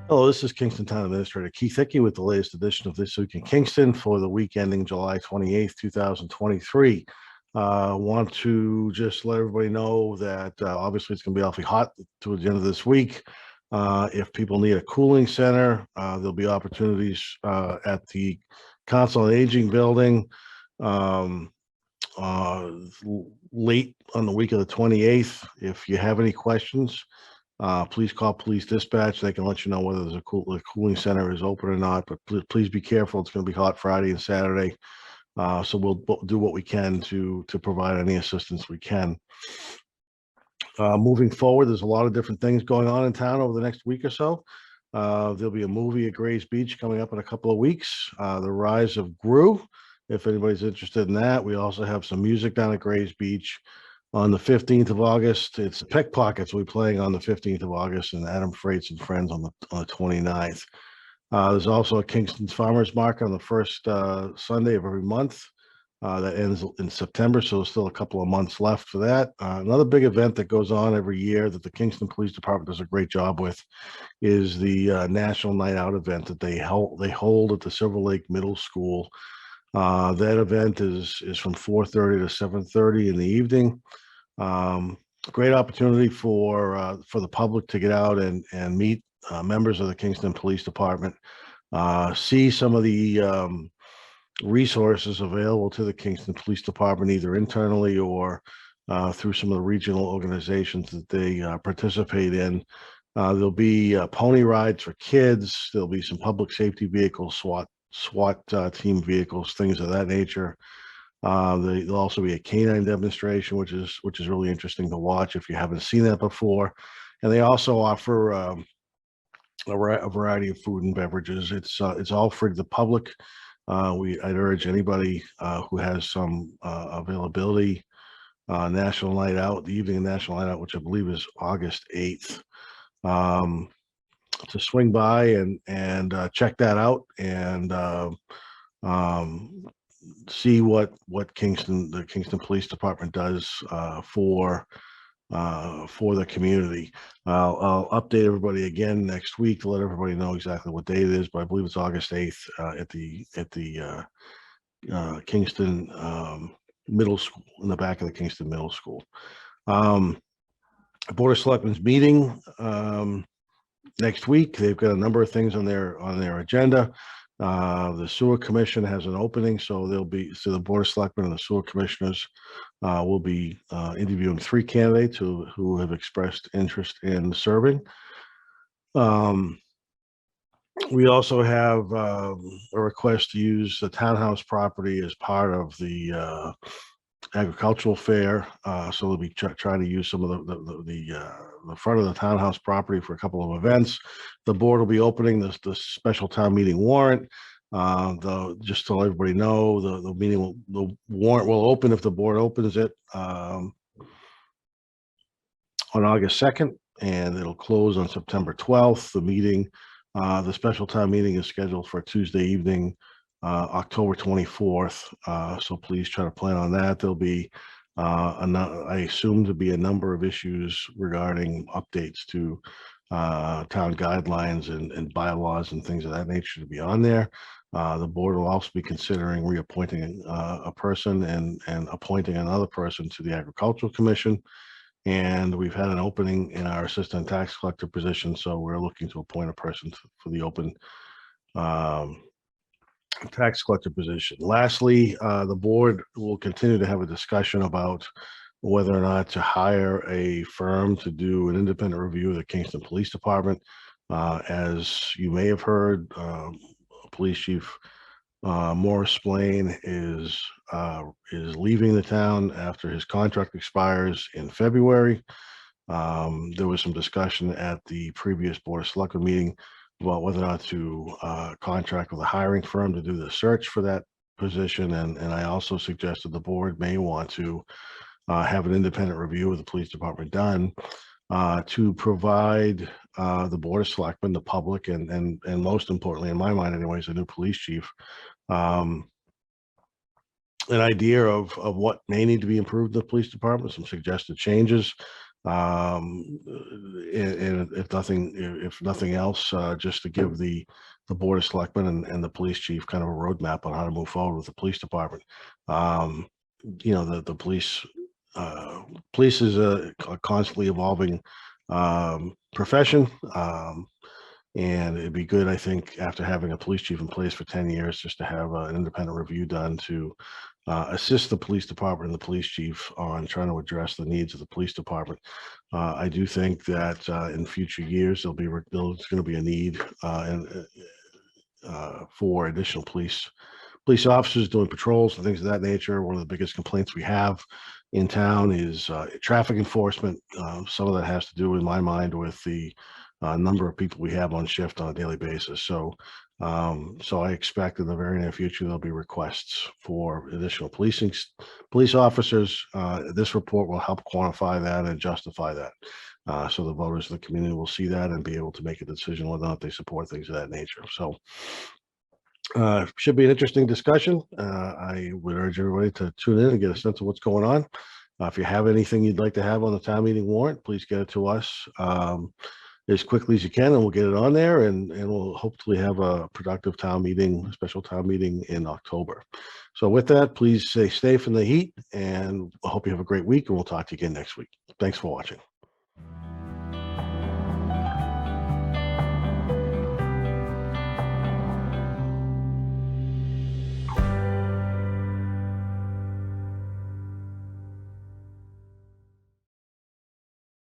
Hello, this is Kingston Town Administrator Keith Hickey with the latest edition of This Week in Kingston for the week ending July 28th, 2023. Want to just let everybody know that obviously it's going to be awfully hot towards the end of this week. If people need a cooling center, there'll be opportunities at the Council on Aging building late on the week of the 28th. If you have any questions, please call police dispatch. They can let you know whether there's a cooling center is open or not, but please be careful. It's going to be hot Friday and Saturday. So we'll do what we can to provide any assistance we can. Moving forward, there's a lot of different things going on in town over the next week or so. There'll be a movie at Gray's Beach coming up in a couple of weeks, The Rise of Gru, if anybody's interested in that. We also have some music down at Gray's Beach. On the 15th of August, it's Pickpockets. We're playing on the 15th of August, and Adam Freights and Friends on the 29th. There's also a Kingston's Farmers Market on the first Sunday of every month. That ends in September, so there's still a couple of months left for that. Another big event that goes on every year that the Kingston Police Department does a great job with is the National Night Out event that they hold at the Silver Lake Middle School. That event is from 4:30 to 7:30 in the evening. Great opportunity for the public to get out and meet members of the Kingston Police Department, see some of the resources available to the Kingston Police Department, either internally or through some of the regional organizations that they participate in. There'll be pony rides for kids. There'll be some public safety vehicles, SWAT team vehicles, things of that nature. There'll also be a canine demonstration, which is really interesting to watch if you haven't seen that before. And they also offer a variety of food and beverages. It's all free to the public. I'd urge anybody who has some availability, National Night Out, the evening National Night Out, which I believe is August 8th, to swing by and check that out and see what the Kingston Police Department does for the community. I'll update everybody again next week to let everybody know exactly what date it is, but I believe it's August 8th at the Kingston Middle School, in the back of the Kingston Middle School. Board of Selectmen's meeting next week. They've got a number of things on their agenda. The Sewer Commission has an opening, so the Board of Selectmen and the Sewer Commissioners will be interviewing 3 candidates who have expressed interest in serving. We also have a request to use the townhouse property as part of the agricultural fair, so they'll be trying to use some of the front of the townhouse property for a couple of events. The board will be opening the special town meeting warrant. Just to let everybody know, the warrant will open if the board opens it on August 2nd, and it'll close on September 12th. The special town meeting is scheduled for Tuesday evening, October 24th. So please try to plan on that. There'll be, I assume, to be a number of issues regarding updates to town guidelines and bylaws and things of that nature to be on there. The board will also be considering reappointing a person and appointing another person to the Agricultural Commission. And we've had an opening in our assistant tax collector position, so we're looking to appoint a person for the open tax collector position. Lastly, the board will continue to have a discussion about whether or not to hire a firm to do an independent review of the Kingston Police Department. As you may have heard, Police Chief Morris Splain is leaving the town after his contract expires in February. There was some discussion at the previous Board of Selectmen meeting about whether or not to contract with a hiring firm to do the search for that position, and I also suggested the board may want to have an independent review of the police department done to provide the Board of Selectmen, the public, and most importantly, in my mind anyways, a new police chief, an idea of what may need to be improved in the police department, some suggested changes. And if nothing else, just to give the Board of Selectmen and the police chief kind of a roadmap on how to move forward with the police department. Um, the police is a constantly evolving profession. And it'd be good, I think, after having a police chief in place for 10 years, just to have an independent review done to assist the police department and the police chief on trying to address the needs of the police department. I do think that in future years, there's going to be a need for additional police officers doing patrols and things of that nature. One of the biggest complaints we have in town is traffic enforcement. Some of that has to do, in my mind, with the number of people we have on shift on a daily basis. So I expect in the very near future, there'll be requests for additional police officers. This report will help quantify that and justify that. So the voters of the community will see that and be able to make a decision whether or not they support things of that nature. So should be an interesting discussion. I would urge everybody to tune in and get a sense of what's going on. If you have anything you'd like to have on the town meeting warrant, please get it to us as quickly as you can, and we'll get it on there, and we'll hopefully have a productive town meeting, a special town meeting in October. So with that, please stay safe in the heat, and I hope you have a great week, and we'll talk to you again next week. Thanks for watching.